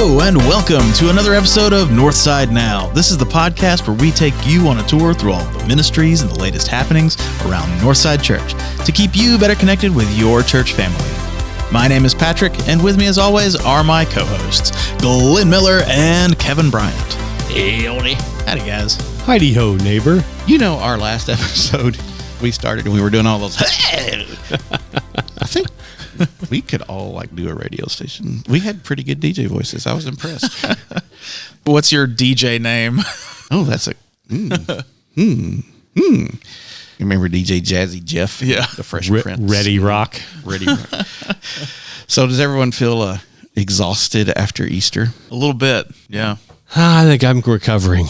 Hello and welcome to another episode of Northside Now. This is the podcast where we take you on a tour through all the ministries and the latest happenings around Northside Church to keep you better connected with your church family. My name is Patrick, and with me as always are my co-hosts, Glenn Miller and Kevin Bryant. Hey, Oli. Howdy, guys. Heidi-ho, neighbor. You know, our last episode, we started and we were doing all those, hey! I think we could all do a radio station. We had pretty good DJ voices. I was impressed. What's your DJ name? Oh, that's You remember DJ Jazzy Jeff? Yeah. The Fresh Prince. Ready Rock. Ready Rock. So does everyone feel exhausted after Easter? A little bit, yeah. I think I'm recovering.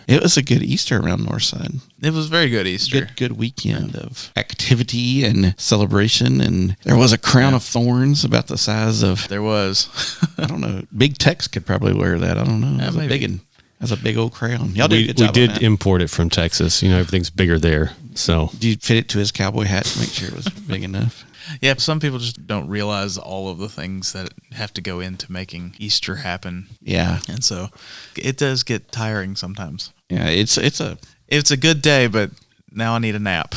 It was a good Easter around Northside. It was very good Easter. Good weekend of activity and celebration, and there was a crown of thorns about the size of. There was. I don't know. Big Tex could probably wear that. I don't know. It was a big one. That's a big old crown. Y'all did a good job. We did import it from Texas. You know, everything's bigger there. So did you fit it to his cowboy hat to make sure it was big enough? Yeah, some people just don't realize all of the things that have to go into making Easter happen. Yeah, and so it does get tiring sometimes. Yeah, it's a good day, but now I need a nap.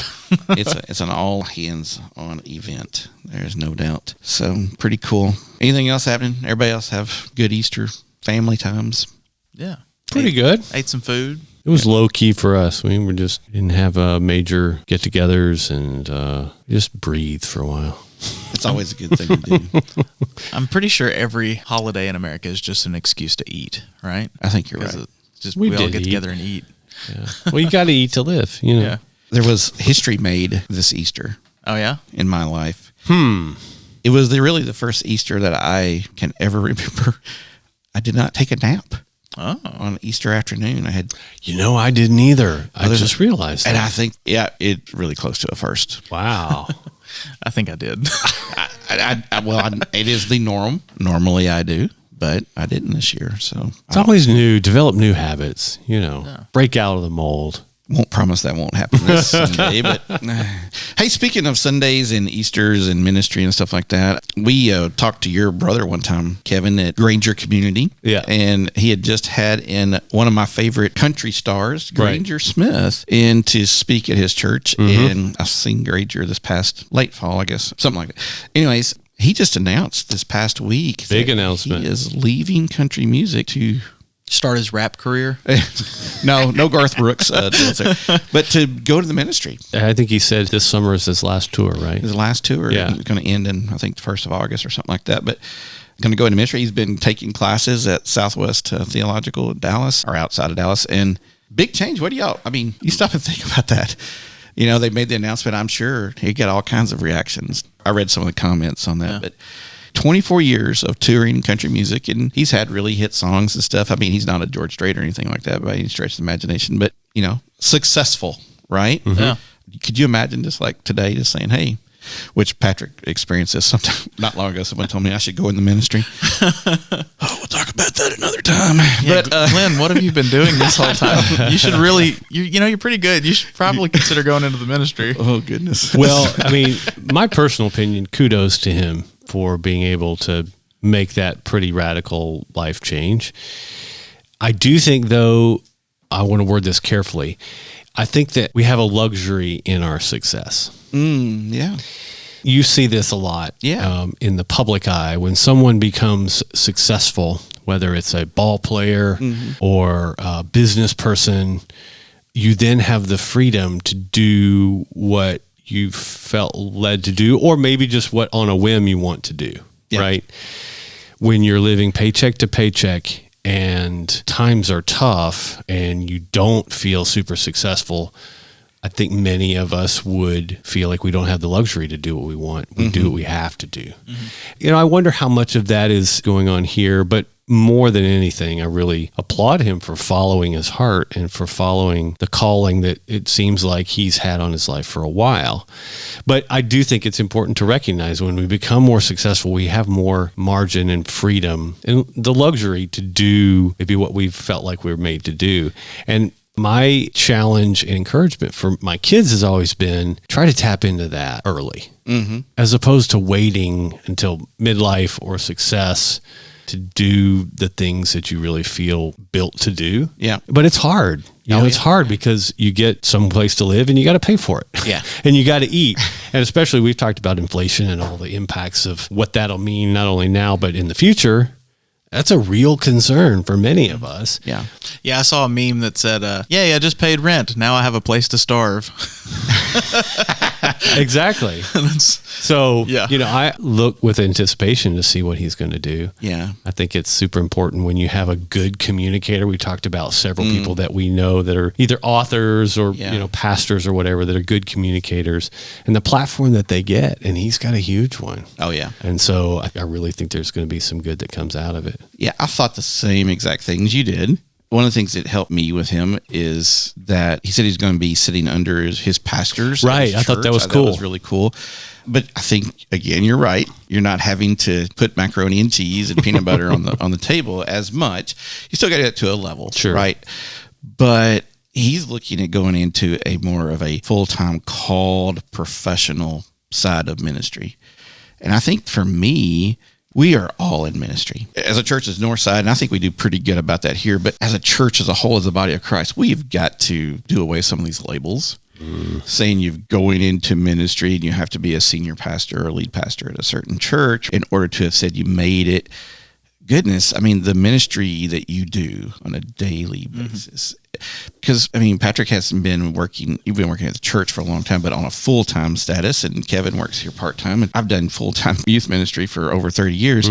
it's an all hands on event. There's no doubt. So pretty cool. Anything else happening? Everybody else have good Easter family times? Yeah, pretty good. Ate some food. It was low key for us. We didn't have major get-togethers and just breathe for a while. It's always a good thing to do. I'm pretty sure every holiday in America is just an excuse to eat, right? I think you're right. It's just we all get together and eat. Yeah. Well, you got to eat to live, you know. Yeah. There was history made this Easter. Oh, yeah? In my life. It was really the first Easter that I can ever remember. I did not take a nap. Oh. On Easter afternoon, I had. I didn't either. I just realized that. And I think, it's really close to a first. Wow. I think I did. It is the norm. Normally I do, but I didn't this year. So it's always new. Develop new habits. Break out of the mold. Won't promise that won't happen this Sunday, but hey, speaking of Sundays and Easters and ministry and stuff like that, we talked to your brother one time, Kevin, at Granger Community. Yeah. And he had just had in one of my favorite country stars, Granger Smith, in to speak at his church. Mm-hmm. And I've seen Granger this past late fall, I guess, something like that. Anyways, he just announced this past week. Big announcement. He is leaving country music to start his rap career. No Garth Brooks, but to go to the ministry. I think he said this summer is his last tour, right? His last tour. Yeah. It's going to end in, I think, the 1st of August or something like that. But going to go into ministry. He's been taking classes at Southwest Theological in Dallas, or outside of Dallas. And big change. What do you stop and think about that. They made the announcement. I'm sure he got all kinds of reactions. I read some of the comments on that, but 24 years of touring country music, and he's had really hit songs and stuff. I mean, he's not a George Strait or anything like that by any stretch of the imagination, but, successful, right? Mm-hmm. Yeah. Could you imagine just like today just saying, hey, which Patrick experienced this sometime not long ago. Someone told me I should go in the ministry. We'll talk about that another time. Yeah, but Glenn, what have you been doing this whole time? You should really, you're pretty good. You should probably consider going into the ministry. Oh, goodness. Well, I mean, my personal opinion, kudos to him for being able to make that pretty radical life change. I do think, though, I want to word this carefully. I think that we have a luxury in our success. Yeah. You see this a lot in the public eye. When someone becomes successful, whether it's a ball player or a business person, you then have the freedom to do what you felt led to do, or maybe just what on a whim you want to do, right? When you're living paycheck to paycheck and times are tough and you don't feel super successful, I think many of us would feel like we don't have the luxury to do what we want. We do what we have to do. I wonder how much of that is going on here, but more than anything, I really applaud him for following his heart and for following the calling that it seems like he's had on his life for a while. But I do think it's important to recognize when we become more successful, we have more margin and freedom and the luxury to do maybe what we've felt like we were made to do. And my challenge and encouragement for my kids has always been try to tap into that early, as opposed to waiting until midlife or success to do the things that you really feel built to do. Yeah. But it's hard. It's hard because you get some place to live and you got to pay for it. Yeah. And you got to eat. And especially we've talked about inflation and all the impacts of what that'll mean, not only now, but in the future. That's a real concern for many of us. Yeah. Yeah, I saw a meme that said, I just paid rent. Now I have a place to starve. Exactly. So, I look with anticipation to see what he's going to do. Yeah. I think it's super important when you have a good communicator. We talked about several people that we know that are either authors or, pastors or whatever, that are good communicators, and the platform that they get. And he's got a huge one. Oh, yeah. And so I really think there's going to be some good that comes out of it. Yeah, I thought the same exact things you did. One of the things that helped me with him is that he said he's going to be sitting under his pastors. Right. I thought that was cool. That was really cool. But I think, again, you're right. You're not having to put macaroni and cheese and peanut butter on the table as much. You still got to get to a level. Sure. Right. But he's looking at going into a more of a full-time called professional side of ministry. And I think for me, we are all in ministry. As a church as Northside, and I think we do pretty good about that here, but as a church as a whole, as the body of Christ, we've got to do away with some of these labels, saying you're going into ministry and you have to be a senior pastor or lead pastor at a certain church in order to have said you made it. Goodness, I mean, the ministry that you do on a daily basis. Because, Patrick hasn't been working, you've been working at the church for a long time, but on a full-time status, and Kevin works here part-time, and I've done full-time youth ministry for over 30 years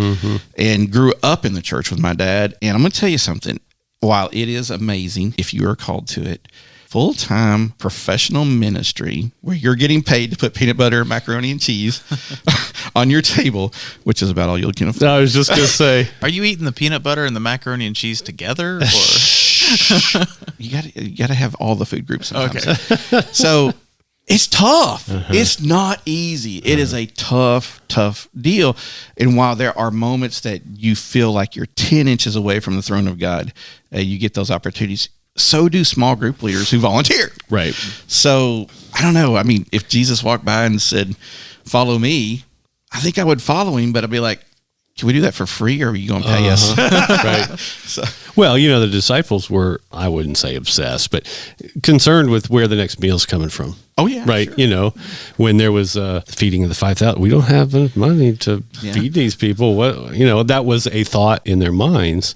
and grew up in the church with my dad. And I'm going to tell you something, while it is amazing if you are called to it, full-time professional ministry where you're getting paid to put peanut butter, macaroni, and cheese on your table, which is about all you can afford. I was just going to say. Are you eating the peanut butter and the macaroni and cheese together? Or? You got to have all the food groups sometimes. Okay. So it's tough. It's not easy. It is a tough deal. And while there are moments that you feel like you're 10 inches away from the throne of God, you get those opportunities. So do small group leaders who volunteer. Right. So I don't know. If Jesus walked by and said, "Follow me," I think I would follow him, but I'd be like, can we do that for free, or are you going to pay us? Right. So. Well, the disciples were, I wouldn't say obsessed, but concerned with where the next meal's coming from. Oh, yeah. Right. Sure. When there was the feeding of the 5,000, we don't have enough money to feed these people. That was a thought in their minds.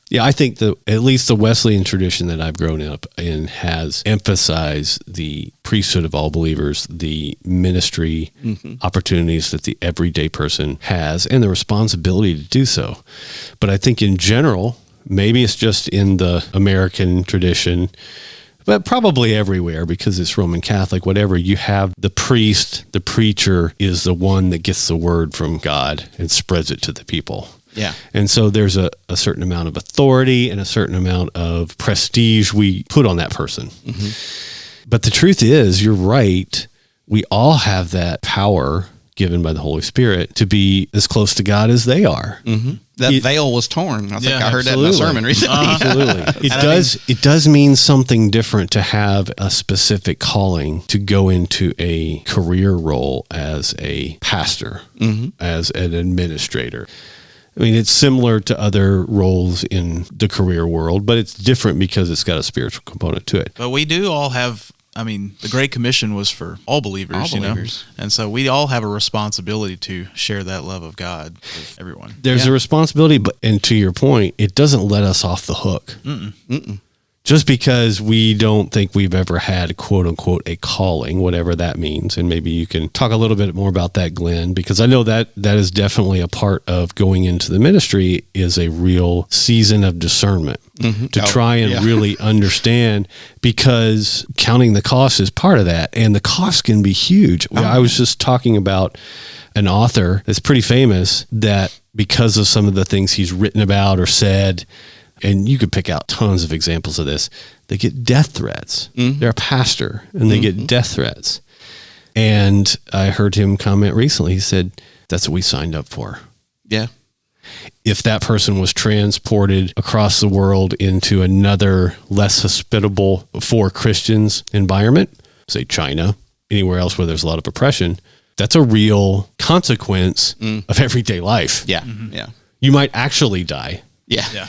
Yeah, I think at least the Wesleyan tradition that I've grown up in has emphasized the priesthood of all believers, the ministry opportunities that the everyday person has, and the responsibility to do so. But I think in general, maybe it's just in the American tradition, but probably everywhere because it's Roman Catholic, whatever, you have the priest, the preacher is the one that gets the word from God and spreads it to the people. Yeah. And so there's a certain amount of authority and a certain amount of prestige we put on that person. But the truth is, you're right. We all have that power given by the Holy Spirit to be as close to God as they are. That veil was torn. I think I heard that in a sermon recently. Absolutely. It does mean something different to have a specific calling to go into a career role as a pastor, as an administrator. It's similar to other roles in the career world, but it's different because it's got a spiritual component to it. But we do all have, the Great Commission was for all believers, And so we all have a responsibility to share that love of God with everyone. There's a responsibility, and to your point, it doesn't let us off the hook. Just because we don't think we've ever had, quote unquote, a calling, whatever that means. And maybe you can talk a little bit more about that, Glenn, because I know that is definitely a part of going into the ministry is a real season of discernment to try and really understand, because counting the cost is part of that. And the cost can be huge. I was just talking about an author that's pretty famous that because of some of the things he's written about or said, and you could pick out tons of examples of this, they get death threats. They're a pastor and they get death threats. And I heard him comment recently. He said, that's what we signed up for. Yeah. If that person was transported across the world into another less hospitable for Christians environment, say China, anywhere else where there's a lot of oppression, that's a real consequence of everyday life. Yeah. Yeah. You might actually die. Yeah. Yeah.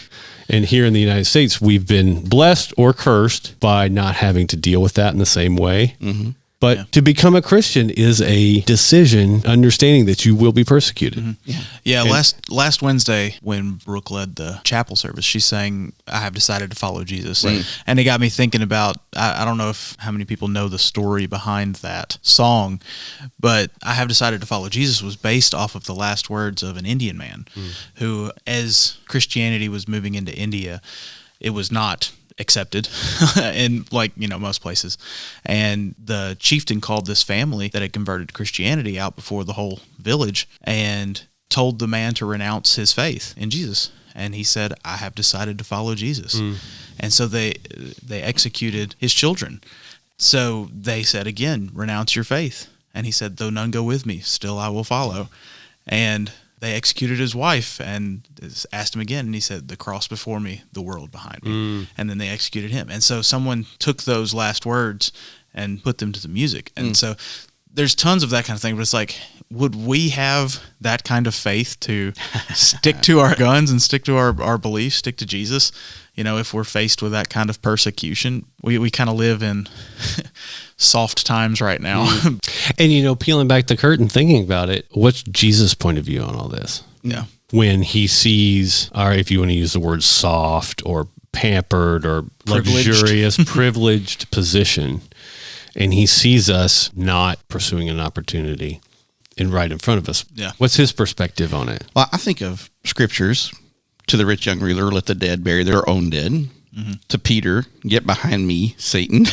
And here in the United States, we've been blessed or cursed by not having to deal with that in the same way. Mm-hmm. But to become a Christian is a decision, understanding that you will be persecuted. Mm-hmm. Yeah. Last Wednesday, when Brooke led the chapel service, she sang, "I have decided to follow Jesus." Right. And it got me thinking about, I don't know how many people know the story behind that song, but "I have decided to follow Jesus" was based off of the last words of an Indian man who, as Christianity was moving into India, it was not accepted in most places, and the chieftain called this family that had converted to Christianity out before the whole village and told the man to renounce his faith in Jesus, and he said, "I have decided to follow Jesus." And so they executed his children. So they said again, "Renounce your faith," and he said, "Though none go with me, still I will follow." And they executed his wife and asked him again, and he said, "The cross before me, the world behind me." And then they executed him. And so someone took those last words and put them to the music. And so there's tons of that kind of thing, but it's like, would we have that kind of faith to stick to our guns and stick to our beliefs, stick to Jesus? If we're faced with that kind of persecution, we kind of live in soft times right now. And, peeling back the curtain, thinking about it, what's Jesus' point of view on all this? Yeah. When he sees, or if you want to use the word soft or pampered or luxurious, privileged position, and he sees us not pursuing an opportunity and right in front of us. Yeah. What's his perspective on it? Well, I think of scriptures. To the rich young ruler, let the dead bury their own dead. Mm-hmm. To Peter, get behind me, Satan.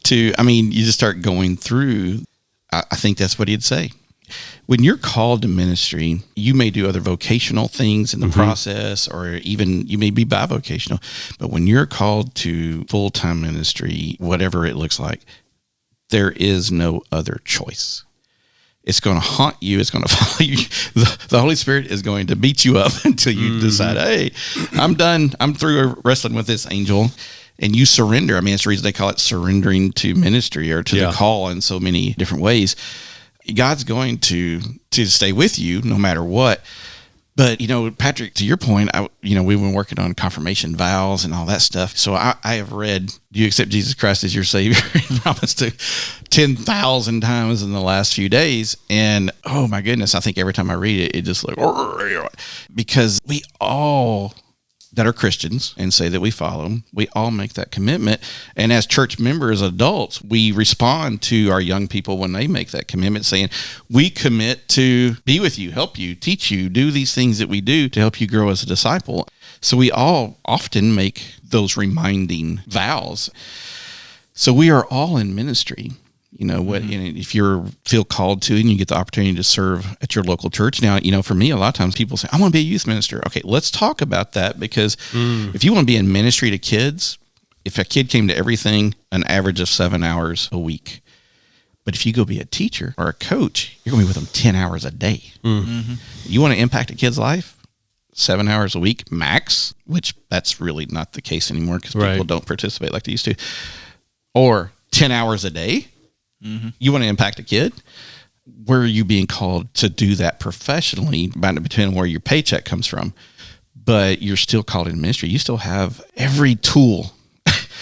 You just start going through. I think that's what he'd say. When you're called to ministry, you may do other vocational things in the process, or even you may be bivocational. But when you're called to full-time ministry, whatever it looks like, there is no other choice. It's going to haunt you. It's going to follow you. The Holy Spirit is going to beat you up until you decide, hey, I'm done. I'm through wrestling with this angel. And you surrender. That's the reason they call it surrendering to ministry or to the call in so many different ways. God's going to stay with you no matter what. But, Patrick, to your point, we've been working on confirmation vows and all that stuff. So I have read, "Do you accept Jesus Christ as your Savior?" and promised to 10,000 times in the last few days. And, oh my goodness, I think every time I read it, it just because we all that are Christians and say that we follow him, we all make that commitment. And as church members, adults, we respond to our young people when they make that commitment, saying, we commit to be with you, help you, teach you, do these things that we do to help you grow as a disciple. So we all often make those reminding vows. So we are all in ministry. If you feel called to and you get the opportunity to serve at your local church. Now, for me, a lot of times people say, I want to be a youth minister. Okay, let's talk about that, because if you want to be in ministry to kids, if a kid came to everything, an average of 7 hours a week. But if you go be a teacher or a coach, you're going to be with them 10 hours a day. Mm-hmm. You want to impact a kid's life? 7 hours a week max, which that's really not the case anymore because people don't participate like they used to. Or 10 hours a day. Mm-hmm. You want to impact a kid? Where are you being called to do that professionally? Depending on where your paycheck comes from, but you're still called in ministry. You still have every tool.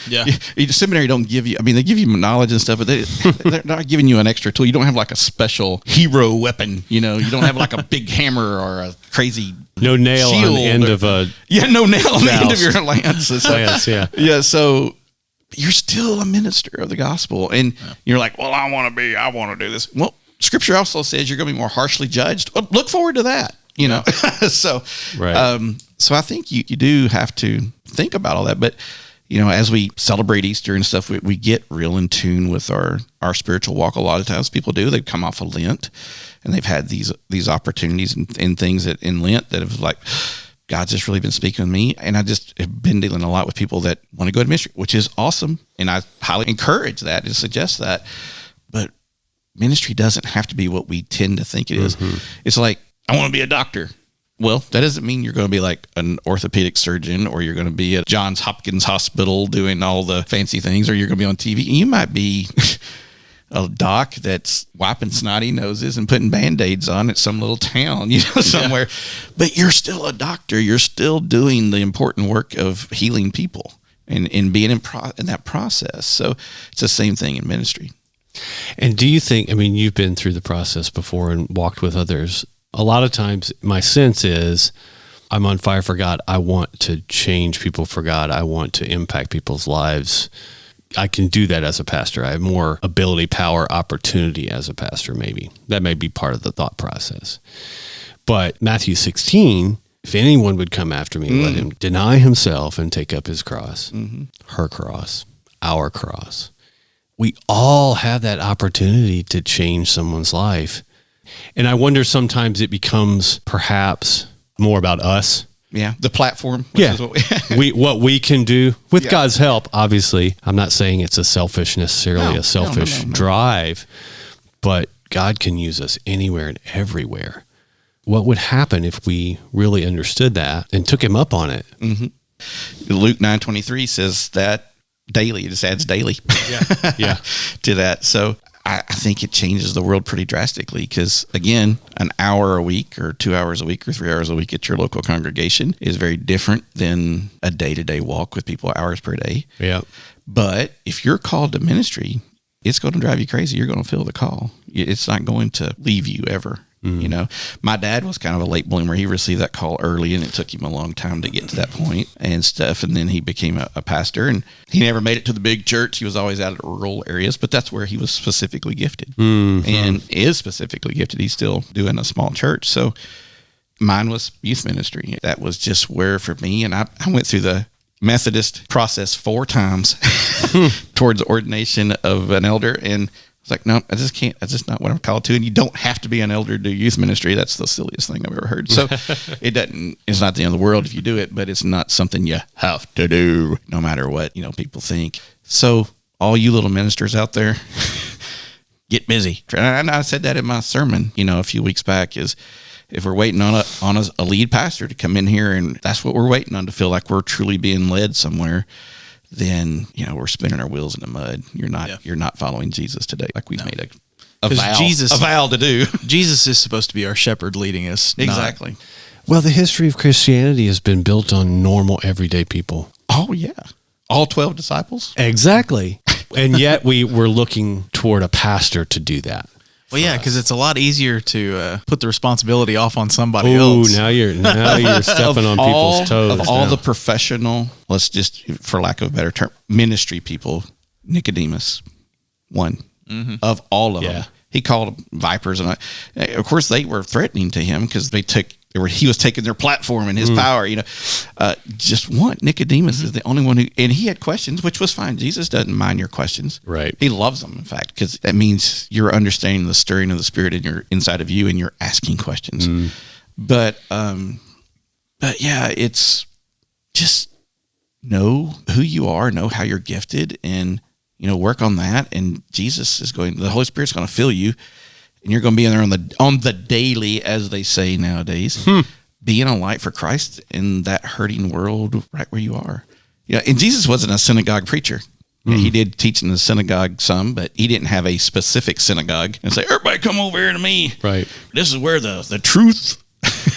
Yeah, the seminary don't give you. They give you knowledge and stuff, but they're not giving you an extra tool. You don't have like a special hero weapon. You don't have like a big hammer or a crazy no nail on the end of a no nail on the end of your lance. Yeah. So you're still a minister of the gospel, and you're like, well, I want to do this. Well, Scripture also says you're going to be more harshly judged. Well, look forward to that, So I think you do have to think about all that. But, as we celebrate Easter and stuff, we get real in tune with our spiritual walk. A lot of times people do. They come off of Lent, and they've had these opportunities and things that in Lent that have like, God's just really been speaking with me. And I just have been dealing a lot with people that want to go to ministry, which is awesome. And I highly encourage that and suggest that. But ministry doesn't have to be what we tend to think it is. Mm-hmm. It's like, I want to be a doctor. Well, that doesn't mean you're going to be like an orthopedic surgeon, or you're going to be at Johns Hopkins Hospital doing all the fancy things, or you're going to be on TV. And you might be a doc that's wiping snotty noses and putting Band-Aids on at some little town, somewhere. Yeah. But you're still a doctor. You're still doing the important work of healing people and being in that process. So it's the same thing in ministry. And do you think, you've been through the process before and walked with others. A lot of times my sense is I'm on fire for God. I want to change people for God. I want to impact people's lives. I can do that as a pastor. I have more ability, power, opportunity as a pastor, maybe. That may be part of the thought process. But Matthew 16, if anyone would come after me, let him deny himself and take up his cross, her cross, our cross. We all have that opportunity to change someone's life. And I wonder sometimes it becomes perhaps more about us. Yeah, the platform. Is what we can do with God's help. Obviously, I'm not saying it's a selfish drive, but God can use us anywhere and everywhere. What would happen if we really understood that and took him up on it? Mm-hmm. Luke 9:23 says that daily. It just adds daily to that. So I think it changes the world pretty drastically because, again, an hour a week or 2 hours a week or 3 hours a week at your local congregation is very different than a day-to-day walk with people hours per day. Yeah. But if you're called to ministry, it's going to drive you crazy. You're going to feel the call. It's not going to leave you ever. My dad was kind of a late bloomer. He received that call early, and it took him a long time to get to that point and stuff. And then he became a pastor, and he never made it to the big church. He was always out of rural areas, but that's where he was specifically gifted and is specifically gifted. He's still doing a small church. So mine was youth ministry. That was just where for me. And I went through the Methodist process 4 times towards ordination of an elder, and it's like, no, I just can't. That's just not what I'm called to. And you don't have to be an elder to do youth ministry. That's the silliest thing I've ever heard. So it's not the end of the world if you do it, but it's not something you have to do no matter what, people think. So all you little ministers out there, get busy. And I said that in my sermon, a few weeks back is if we're waiting on a lead pastor to come in here and that's what we're waiting on to feel like we're truly being led somewhere, then we're spinning our wheels in the mud. You're not following Jesus today, like we've made a vow to do. Jesus is supposed to be our shepherd leading us. Exactly. Well, the history of Christianity has been built on normal, everyday people. Oh yeah, all 12 disciples. Exactly. And yet we were looking toward a pastor to do that. Well, yeah, because it's a lot easier to put the responsibility off on somebody else. Now you're stepping on people's toes. Of all the professional, let's just, for lack of a better term, ministry people, Nicodemus, one of all of them. He called them vipers, and of course they were threatening to him because he was taking their platform and his power. Just one. Nicodemus is the only one and he had questions, which was fine. Jesus doesn't mind your questions. Right. He loves them, in fact, because that means you're understanding the stirring of the Spirit inside of you, and you're asking questions. But yeah, it's just know who you are, know how you're gifted, and work on that. And the Holy Spirit's going to fill you. And you're going to be in there on the daily, as they say nowadays, being a light for Christ in that hurting world right where you are. And Jesus wasn't a synagogue preacher. He did teach in the synagogue some, but he didn't have a specific synagogue and say, everybody come over here to me. Right. This is where the truth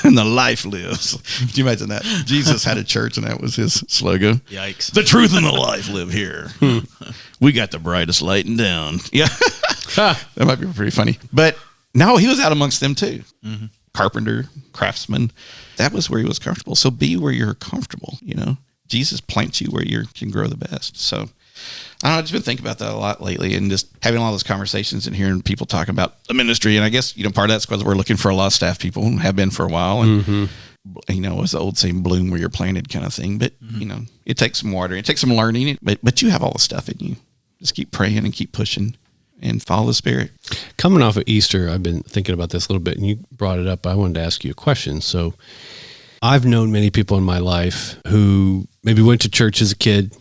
and the life lives. Can you imagine that? Jesus had a church, and that was his slogan. Yikes. The truth and the life live here. We got the brightest light in town. Yeah. That might be pretty funny. But no, he was out amongst them too. Carpenter, craftsman. That was where he was comfortable. So be where you're comfortable. Jesus plants you where you can grow the best. So I don't know, I've just been thinking about that a lot lately, and just having all those conversations and hearing people talking about the ministry. And I guess, part of that's because we're looking for a lot of staff people and have been for a while. And, it's the old saying, bloom where you're planted kind of thing. But, it takes some water. It takes some learning. But you have all the stuff in you. Just keep praying and keep pushing and follow the Spirit. Coming off of Easter, I've been thinking about this a little bit, and you brought it up. I wanted to ask you a question. So I've known many people in my life who maybe went to church as a kid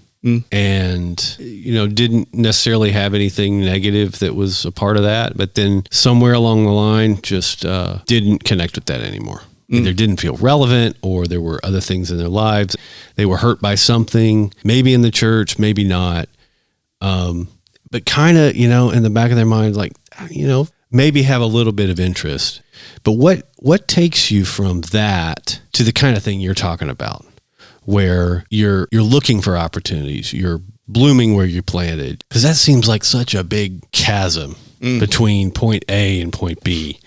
and, didn't necessarily have anything negative that was a part of that, but then somewhere along the line just didn't connect with that anymore. Either didn't feel relevant, or there were other things in their lives. They were hurt by something, maybe in the church, maybe not. but kind of, in the back of their mind, like, maybe have a little bit of interest. But what takes you from that to the kind of thing you're talking about, where you're looking for opportunities, you're blooming where you planted? Because that seems like such a big chasm between point A and point B.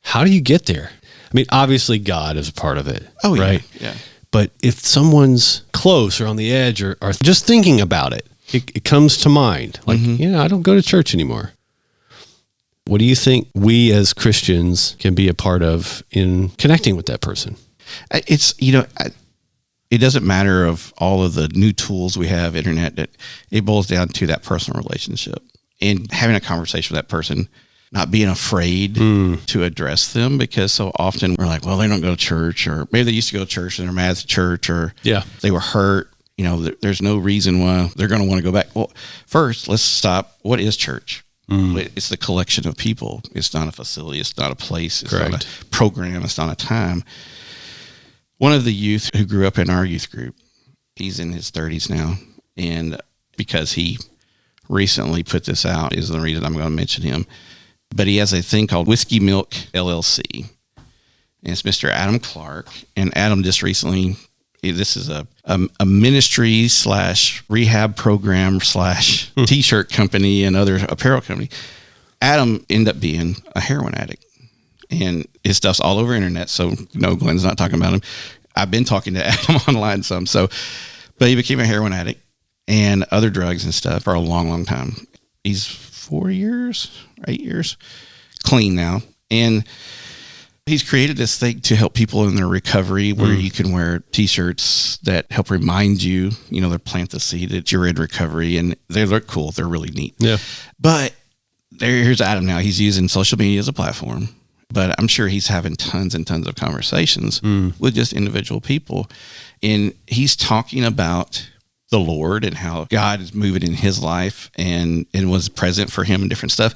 How do you get there? I mean, obviously God is a part of it. Oh, yeah. Right? Yeah. But if someone's close or on the edge or just thinking about it, it comes to mind. Like, I don't go to church anymore. What do you think we as Christians can be a part of in connecting with that person? It's, it doesn't matter of all of the new tools we have, internet, that it boils down to that personal relationship and having a conversation with that person, not being afraid to address them, because so often we're like, well, they don't go to church, or maybe they used to go to church and they're mad at the church, or they were hurt. There's no reason why they're going to want to go back. Well, first, let's stop. What is church? It's the collection of people. It's not a facility. It's not a place. It's not a program. It's not a time. One of the youth who grew up in our youth group, he's in his 30s now, and because he recently put this out is the reason I'm going to mention him. But he has a thing called Whiskey Milk LLC, and it's Mr. Adam Clark. And Adam just recently, this is a ministry / rehab program / t-shirt company and other apparel company. Adam ended up being a heroin addict, and his stuff's all over internet. So no, Glenn's not talking about him. I've been talking to Adam online some. But he became a heroin addict and other drugs and stuff for a long, long time. He's 8 years clean now. And he's created this thing to help people in their recovery, where you can wear t-shirts that help remind you, they plant the seed that you're in recovery, and they look cool. They're really neat. Yeah. But here's Adam now. He's using social media as a platform, but I'm sure he's having tons and tons of conversations with just individual people. And he's talking about the Lord and how God is moving in his life and was present for him and different stuff.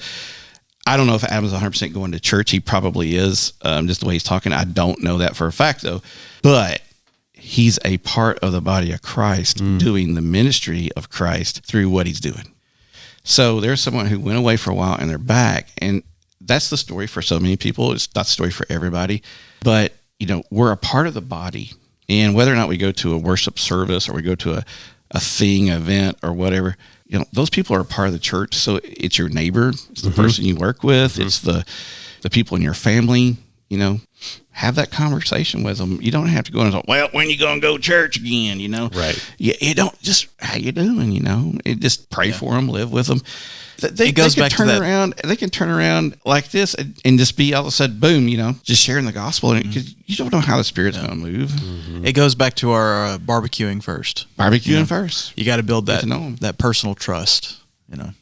I don't know if Adam's 100% going to church. He probably is, just the way he's talking. I don't know that for a fact, though. But he's a part of the body of Christ, doing the ministry of Christ through what he's doing. So there's someone who went away for a while and they're back. And that's the story for so many people. It's not the story for everybody. But, we're a part of the body. And whether or not we go to a worship service or we go to a event or whatever, those people are a part of the church. So it's your neighbor, it's the person you work with, it's the people in your family. Have that conversation with them. You don't have to go and say, well, when you going to go to church again? Right. You don't just, how you doing? Just pray for them, live with them. They can turn around. They can turn around like this and just be all of a sudden, boom, just sharing the gospel. Because you don't know how the Spirit's going to move. It goes back to our barbecuing first. First. You got to build that personal trust.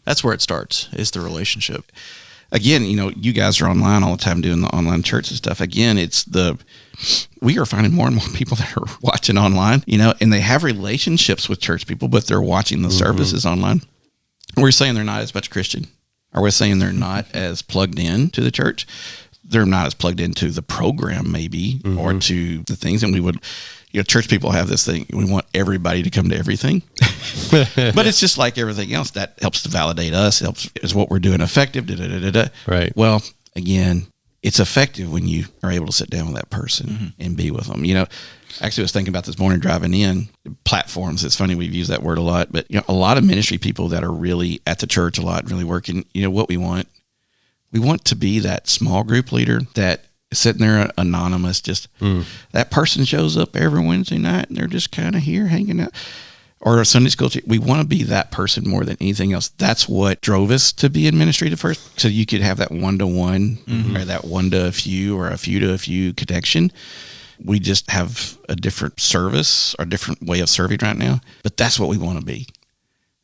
That's where it starts. Is the relationship. Again, you guys are online all the time doing the online church and stuff. Again, we are finding more and more people that are watching online, and they have relationships with church people, but they're watching the services online. We're saying they're not as much Christian, or we're saying they're not as plugged in to the church. They're not as plugged into the program, maybe, or to the things. And we would, church people have this thing. We want everybody to come to everything. But it's just like everything else. That helps to validate us. Is what we're doing effective? Right. Well, again, it's effective when you are able to sit down with that person and be with them. Actually, I was thinking about this morning driving in platforms. It's funny, we've used that word a lot, but a lot of ministry people that are really at the church a lot, really working, what we want to be that small group leader that is sitting there anonymous, just that person shows up every Wednesday night and they're just kind of here hanging out. Or a Sunday school, we want to be that person more than anything else. That's what drove us to be in ministry at first. So you could have that one-to-one or that one-to-a-few or a few-to-a-few connection. We just have a different service or different way of serving right now. But that's what we want to be.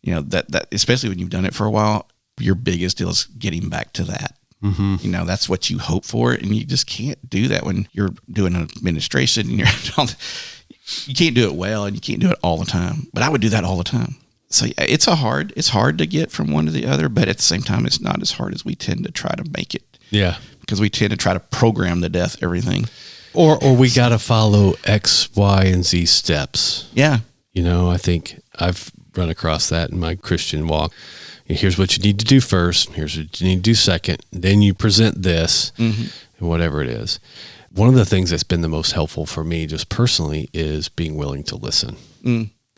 That especially when you've done it for a while, your biggest deal is getting back to that. That's what you hope for. And you just can't do that when you're doing an administration and you can't do it well and you can't do it all the time. But I would do that all the time. So yeah, it's hard to get from one to the other, but at the same time, it's not as hard as we tend to try to make it. Yeah. Because we tend to try to program to death everything. Or we got to follow X, Y, and Z steps. Yeah. I think I've run across that in my Christian walk. Here's what you need to do first. Here's what you need to do second. Then you present this, and whatever it is. One of the things that's been the most helpful for me just personally is being willing to listen.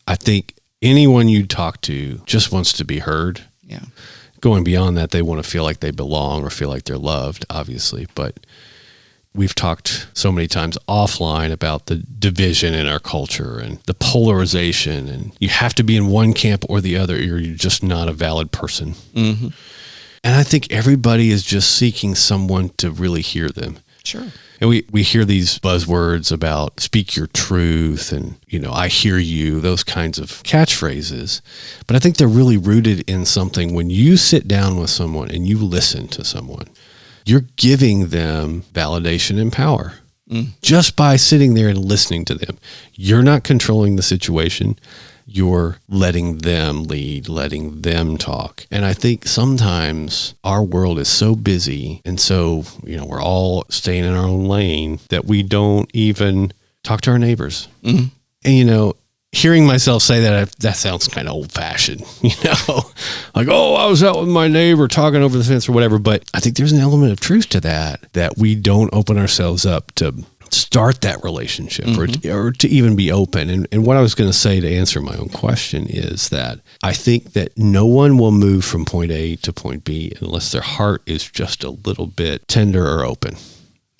I think anyone you talk to just wants to be heard. Yeah. Going beyond that, they want to feel like they belong or feel like they're loved, obviously. But we've talked so many times offline about the division in our culture and the polarization, and you have to be in one camp or the other, or you're just not a valid person. And I think everybody is just seeking someone to really hear them. Sure. And we hear these buzzwords about speak your truth and, I hear you, those kinds of catchphrases. But I think they're really rooted in something. When you sit down with someone and you listen to someone, you're giving them validation and power just by sitting there and listening to them. You're not controlling the situation. You're letting them lead, letting them talk. And I think sometimes our world is so busy and so, we're all staying in our own lane that we don't even talk to our neighbors. And, hearing myself say that sounds kind of old fashioned, like, oh, I was out with my neighbor talking over the fence or whatever. But I think there's an element of truth to that we don't open ourselves up to start that relationship or to even be open. And what I was going to say to answer my own question is that I think that no one will move from point A to point B unless their heart is just a little bit tender or open.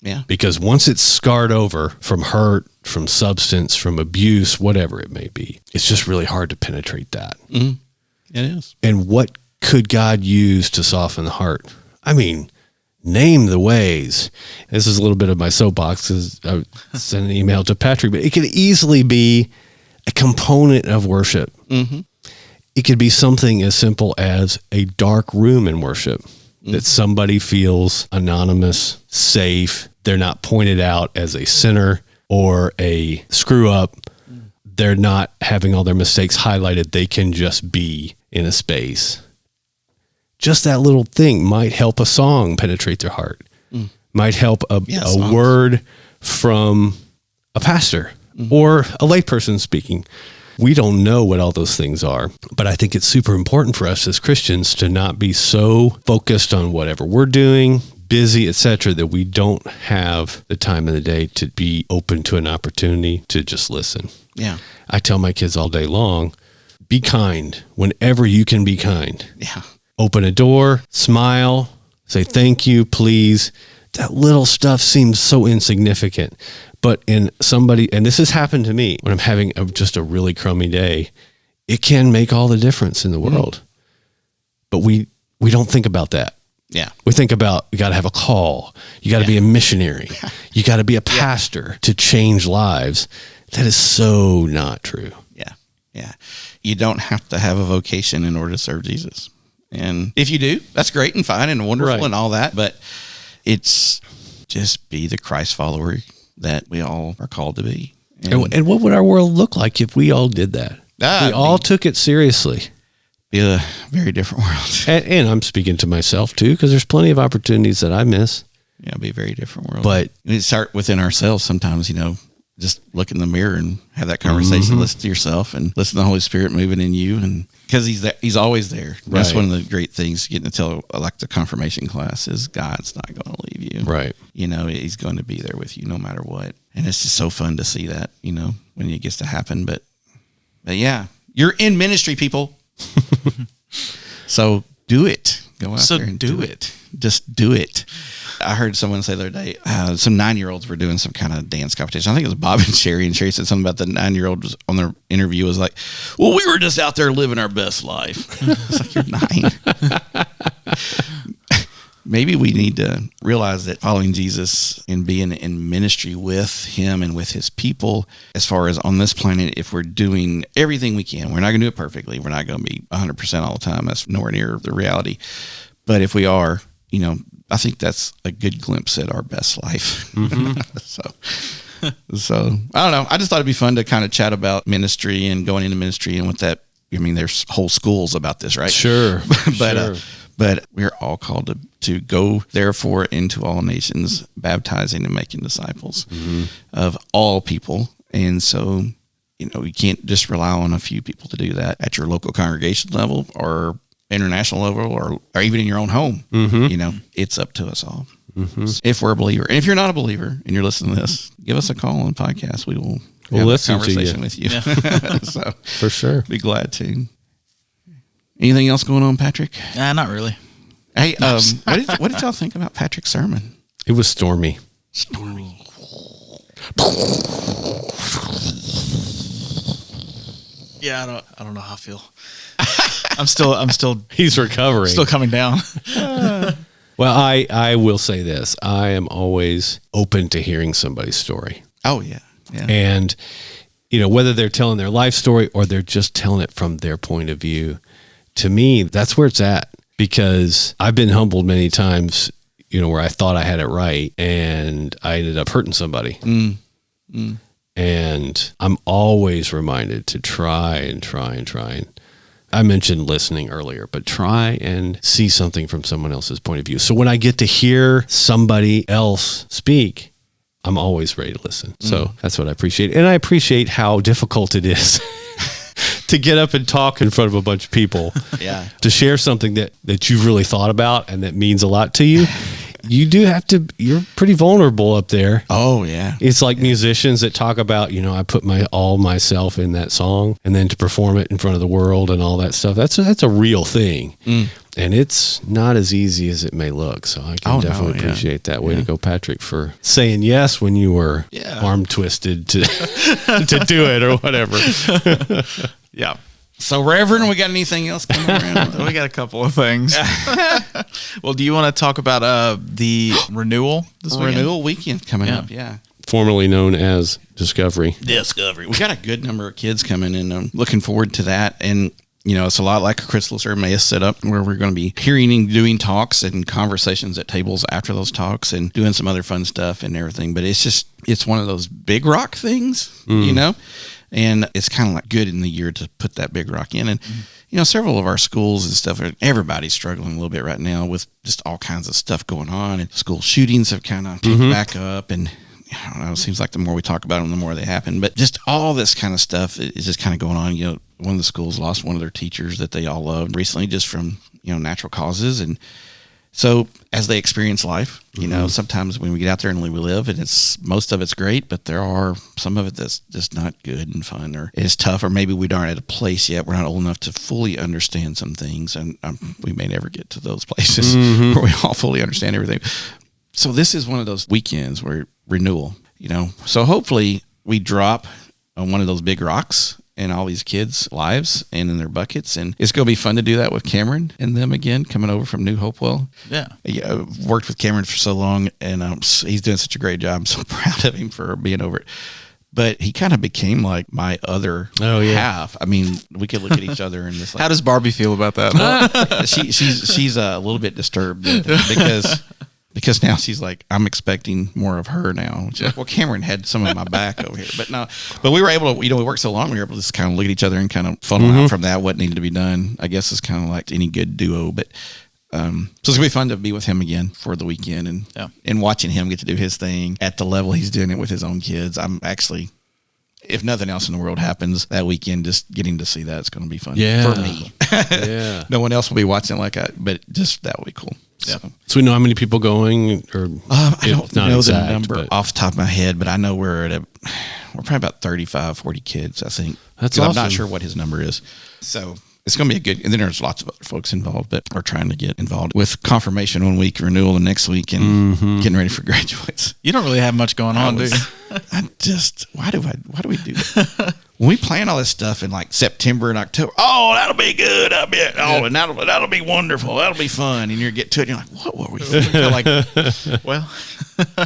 Yeah. Because once it's scarred over from hurt, from substance, from abuse, whatever it may be, it's just really hard to penetrate that. It is. And what could God use to soften the heart? I mean, name the ways. This is a little bit of my soapbox because I sent an email to Patrick, but it could easily be a component of worship. It could be something as simple as a dark room in worship, that somebody feels anonymous, safe. They're not pointed out as a sinner or a screw up. They're not having all their mistakes highlighted. They can just be in a space. Just that little thing might help a song penetrate their heart, might help a word from a pastor or a layperson speaking. We don't know what all those things are, but I think it's super important for us as Christians to not be so focused on whatever we're doing, busy, etc., that we don't have the time of the day to be open to an opportunity to just listen. Yeah. I tell my kids all day long, be kind whenever you can be kind. Yeah. Open a door, smile, say thank you, please. That little stuff seems so insignificant. But in somebody, and this has happened to me when I'm having just a really crummy day, it can make all the difference in the world. But we don't think about that. Yeah. We think about, you got to have a call. You got to be a missionary. You got to be a pastor to change lives. That is so not true. Yeah. Yeah. You don't have to have a vocation in order to serve Jesus. And if you do, that's great and fine and wonderful and all that. But it's just be the Christ follower that we all are called to be. And what would our world look like if we all did that? We all took it seriously. Be a very different world. And I'm speaking to myself too, because there's plenty of opportunities that I miss. Yeah, it'll be a very different world. But we start within ourselves sometimes, just look in the mirror and have that conversation, listen to yourself and listen to the Holy Spirit moving in you. And because he's always there. That's one of the great things getting to tell, like the confirmation class, is God's not going to leave you. Right. He's going to be there with you no matter what. And it's just so fun to see that, when it gets to happen. But yeah, you're in ministry, people. So do it. Go out there and do it. Just do it. I heard someone say the other day, some 9-year-olds were doing some kind of dance competition. I think it was Bob and Sherry, and Sherry said something about the 9-year-old on their interview was like, well, we were just out there living our best life. It's like, you're 9. Maybe we need to realize that following Jesus and being in ministry with him and with his people, as far as on this planet, if we're doing everything we can, we're not going to do it perfectly. We're not going to be 100% all the time. That's nowhere near the reality. But if we are, I think that's a good glimpse at our best life. So I don't know. I just thought it'd be fun to kind of chat about ministry and going into ministry and what that, there's whole schools about this, right? Sure. But we're all called to go, therefore, into all nations, baptizing and making disciples of all people. And so, you can't just rely on a few people to do that at your local congregation level or international level or even in your own home, you know, it's up to us all. If we're a believer. And if you're not a believer and you're listening to this, give us a call on podcast. We'll have listen a conversation to with you. So for sure. Be glad to. Anything else going on, Patrick? Not really. Hey, what did y'all think about Patrick's sermon? It was stormy. Yeah, I don't know how I feel. I'm still He's recovering. Still coming down. Well, I will say this. I am always open to hearing somebody's story. Oh, yeah. Yeah. And, you know, whether they're telling their life story or they're just telling it from their point of view, to me, that's where it's at. Because I've been humbled many times, you know, where I thought I had it right and I ended up hurting somebody. And I'm always reminded to try and I mentioned listening earlier, but try and see something from someone else's point of view. So when I get to hear somebody else speak, I'm always ready to listen. So that's what I appreciate. And I appreciate how difficult it is to get up and talk in front of a bunch of people. Yeah. To share something that you've really thought about and that means a lot to you. You do have to, you're pretty vulnerable up there. Oh, yeah. It's like musicians that talk about, you know, I put all myself in that song and then to perform it in front of the world and all that stuff. That's a real thing. And it's not as easy as it may look. So I can definitely appreciate that. Way to go, Patrick, for saying yes when you were arm twisted to do it or whatever. Yeah. So, Reverend, we got anything else coming around? We got a couple of things. Well, do you want to talk about the renewal this weekend? Renewal weekend coming up, yeah. Formerly known as Discovery. We got a good number of kids coming in. I'm looking forward to that. And, you know, it's a lot like a Chrysalis or Emmaus setup where we're going to be hearing and doing talks and conversations at tables after those talks and doing some other fun stuff and everything. But it's one of those big rock things, you know? And it's kind of like good in the year to put that big rock in. And, you know, several of our schools and stuff, everybody's struggling a little bit right now with just all kinds of stuff going on. And school shootings have kind of picked back up. And, I don't know, it seems like the more we talk about them, the more they happen. But just all this kind of stuff is just kind of going on. You know, one of the schools lost one of their teachers that they all loved recently just from, you know, natural causes. And so as they experience life, you know, sometimes when we get out there and we live, and most of it's great, but there are some of it that's just not good and fun, or it's tough, or maybe we aren't at a place yet. We're not old enough to fully understand some things, and we may never get to those places where we all fully understand everything. So this is one of those weekends where renewal, you know. So hopefully we drop on one of those big rocks in all these kids' lives and in their buckets. And it's going to be fun to do that with Cameron and them again, coming over from New Hopewell. Yeah. I've worked with Cameron for so long, and he's doing such a great job. I'm so proud of him for being over it. But he kind of became like my other half. I mean, we could look at each other and just like, how does Barbie feel about that? She's a little bit disturbed because now she's like, I'm expecting more of her now. She's like, well, Cameron had some of my back over here. But we were able to, you know, we worked so long, we were able to just kind of look at each other and kind of funnel out from that what needed to be done. I guess it's kind of like any good duo. But so it's going to be fun to be with him again for the weekend and watching him get to do his thing at the level he's doing it with his own kids. I'm actually, if nothing else in the world happens that weekend, just getting to see that, it's going to be fun for me. No one else will be watching like that, but just that will be cool. Yeah. So we know how many people going, or I don't know the number off the top of my head, but I know we're probably about 35, 40 kids, I think. That's awesome. I'm not sure what his number is. So it's going to be a good, and then there's lots of other folks involved that are trying to get involved with confirmation one week, renewal the next week, and getting ready for graduates. You don't really have much going on, do you? Why do we do that? When we plan all this stuff in like September and October, that'll be good. And that'll be wonderful. That'll be fun. And you get to it, and you're like, what were we thinking? Like, well,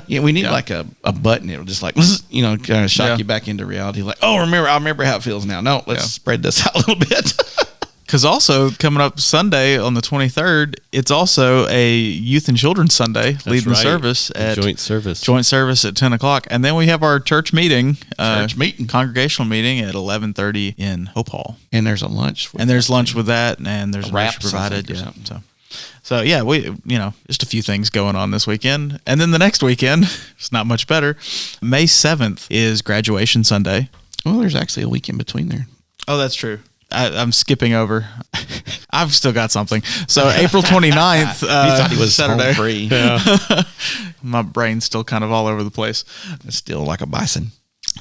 yeah, we need like a button. It'll just like, you know, kind of shock you back into reality. Like, I remember how it feels now. No, let's spread this out a little bit. Because also coming up Sunday on the 23rd, it's also a Youth and Children's Sunday. That's leading the service at joint service at 10 o'clock, and then we have our church meeting, congregational meeting at 11:30 in Hope Hall. And there's a lunch, there's lunch with that, and there's a wrap provided. Yeah, so yeah, we just a few things going on this weekend, and then the next weekend it's not much better. May 7th is graduation Sunday. Well, there's actually a week in between there. Oh, that's true. I'm skipping over. I've still got something. So April 29th. He thought he was Saturday. home free. Yeah. My brain's still kind of all over the place. It's still like a bison.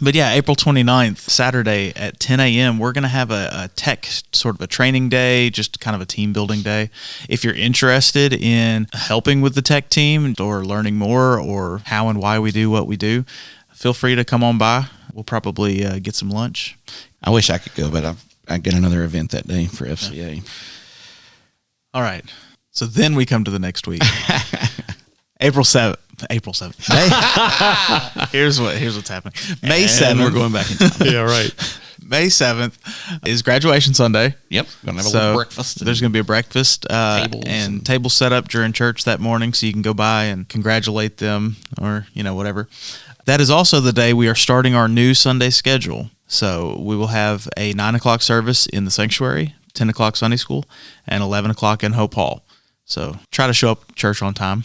But yeah, April 29th, Saturday at 10 a.m., we're going to have a tech sort of a training day, just kind of a team building day. If you're interested in helping with the tech team or learning more or how and why we do what we do, feel free to come on by. We'll probably get some lunch. I wish I could go, but I get another event that day for FCA. All right. So then we come to the next week. April 7th. Here's what's happening. May 7th. We're going back in time. Yeah, right. May 7th is graduation Sunday. Yep. Going to have a So little breakfast. there's going to be a breakfast and tables set up during church that morning, so you can go by and congratulate them or, whatever. That is also the day we are starting our new Sunday schedule. So we will have a 9 o'clock service in the sanctuary, 10 o'clock Sunday school, and 11 o'clock in Hope Hall. So try to show up at church on time.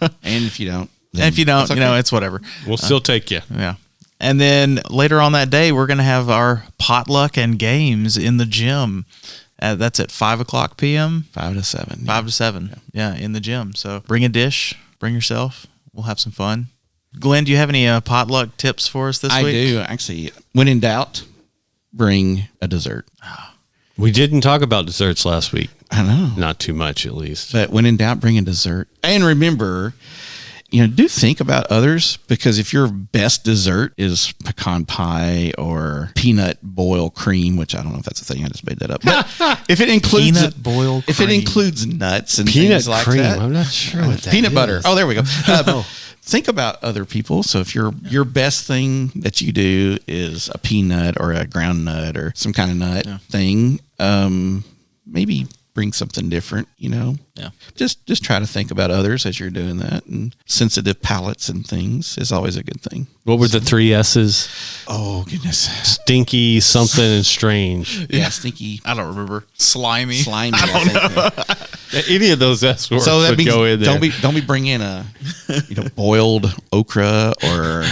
And if you don't, it's whatever. We'll still take you. Yeah. And then later on that day, we're going to have our potluck and games in the gym. That's at 5 o'clock p.m. 5 to 7. 5 to 7. Yeah, in the gym. So bring a dish, bring yourself. We'll have some fun. Glenn, do you have any potluck tips for us this week? I do. Actually, when in doubt, bring a dessert. We didn't talk about desserts last week. I know. Not too much, at least. But when in doubt, bring a dessert. And remember, do think about others, because if your best dessert is pecan pie or peanut boil cream, which I don't know if that's a thing, I just made that up. But if it includes peanut boil if cream. it includes nuts and Peanut things like cream. that, I'm not sure what that peanut is. butter. Oh, there we go. Think about other people. So if your best thing that you do is a peanut or a ground nut or some kind of nut thing, maybe bring something different, Yeah. Just try to think about others as you're doing that, and sensitive palates and things is always a good thing. What were the 3 S's? Oh, goodness. Stinky, something, and strange. Yeah, stinky, I don't remember. Slimy. slimy. I think. Any of those S words So that would means go in there. don't be bringing a boiled okra or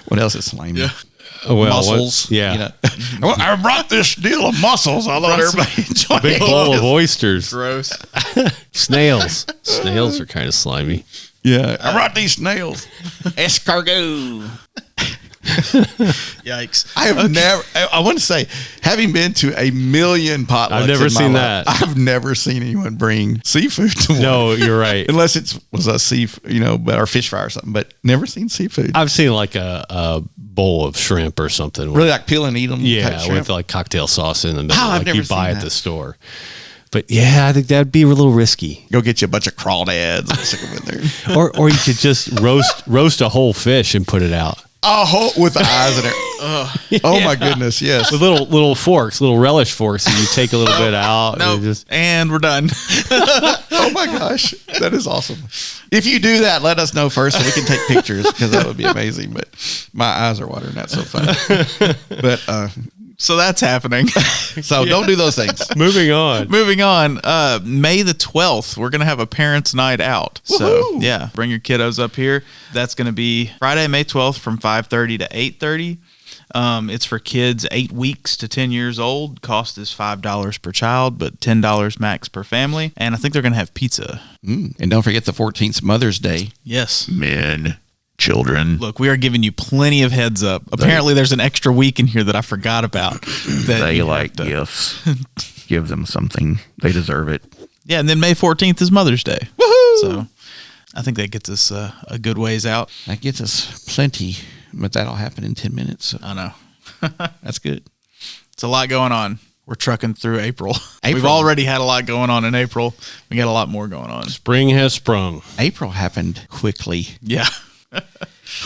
what else is slimy? Yeah. Mussels. Yeah. I brought this deal of mussels. I thought everybody enjoyed Big bowl of oysters. Gross. Snails. Snails are kind of slimy. Yeah, I brought these snails. Escargot. Yikes. I have never. I want to say, having been to a million potlucks, I've never in my seen life, that. I've never seen anyone bring seafood to one. No, you're right. Unless it was a or fish fry or something, but never seen seafood. I've seen like a bowl of shrimp or something. Really like peel and eat them. Yeah, with like cocktail sauce in the middle, I've like never you buy seen at that. the store. But yeah, I think that'd be a little risky. Go get you a bunch of crawdads and stick them in there. Or you could just roast a whole fish and put it out. Oh, with the eyes in it. Oh my goodness, yes. With little forks, little relish forks, and you take a little bit out. No, and we're done. Oh my gosh, that is awesome. If you do that, let us know first so we can take pictures, because that would be amazing. But my eyes are watering. That's so fun. But So that's happening. so don't do those things. Moving on. Moving on, May the 12th, we're going to have a parents' night out. So, Woohoo! yeah, bring your kiddos up here. That's going to be Friday, May 12th from 5:30 to 8:30. It's for kids 8 weeks to 10 years old. Cost is $5 per child, but $10 max per family. And I think they're going to have pizza. And don't forget the 14th Mother's Day. Yes. Men, children. Look, we are giving you plenty of heads up. Apparently, there's an extra week in here that I forgot about. That They you like have to- gifts. Give them something. They deserve it. Yeah, and then May 14th is Mother's Day. Woohoo! So I think that gets us a good ways out. That gets us plenty, but that'll happen in 10 minutes. So I know. that's good. It's a lot going on. We're trucking through April. We've April. already had a lot going on in April. We got a lot more going on. Spring has sprung. April happened quickly. Yeah.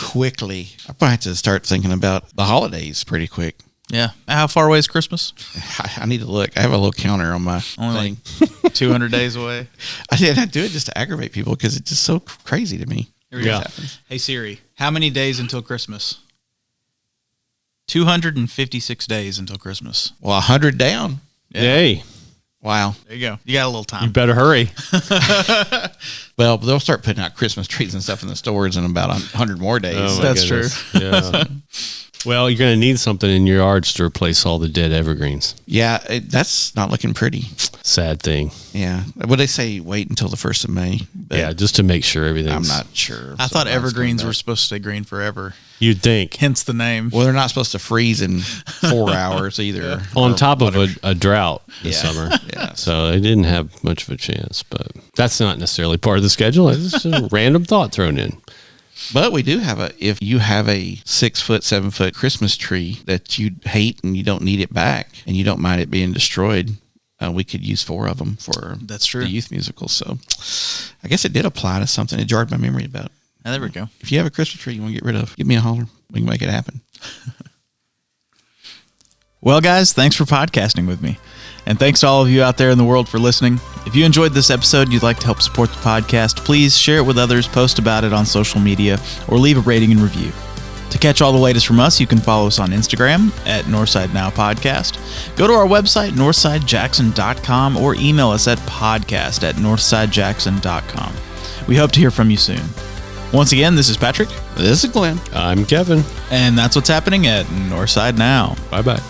Quickly. I'm going to have to start thinking about the holidays pretty quick. Yeah. How far away is Christmas? I need to look. I have a little counter on my Only thing. like 200 days away. I do it just to aggravate people because it's just so crazy to me. Here we go. Hey, Siri, how many days until Christmas? 256 days until Christmas. Well, 100 down. Yeah. Yay. Wow. There you go. You got a little You time. better hurry. Well, they'll start putting out Christmas trees and stuff in the stores in about 100 more days. Oh, my That's goodness. Yeah. Well, you're going to need something in your yards to replace all the dead evergreens. Yeah, that's not looking pretty. Sad thing. Yeah. Would they say wait until the 1st of May? But yeah, just to make sure everything's... I'm not sure. I thought evergreens were supposed to stay green forever. You'd think. Hence the name. Well, they're not supposed to freeze in 4 hours either. On top of a drought this summer. Yeah. So they didn't have much of a chance, but that's not necessarily part of the schedule. It's just a random thought thrown in. But we do have if you have a 6-foot, 7-foot Christmas tree that you hate and you don't need it back and you don't mind it being destroyed, we could use 4 of them for That's true. the youth musical. So I guess it did apply to something. It jarred my memory about it. Oh, there we go. If you have a Christmas tree you want to get rid of, give me a holler. We can make it happen. Well, guys, thanks for podcasting with me. And thanks to all of you out there in the world for listening. If you enjoyed this episode and you'd like to help support the podcast, please share it with others, post about it on social media, or leave a rating and review. To catch all the latest from us, you can follow us on Instagram at Northside NOW Podcast. Go to our website, northsidejackson.com, or email us at podcast@northsidejackson.com. We hope to hear from you soon. Once again, this is Patrick. This is Glenn. I'm Kevin. And that's what's happening at Northside Now. Bye-bye.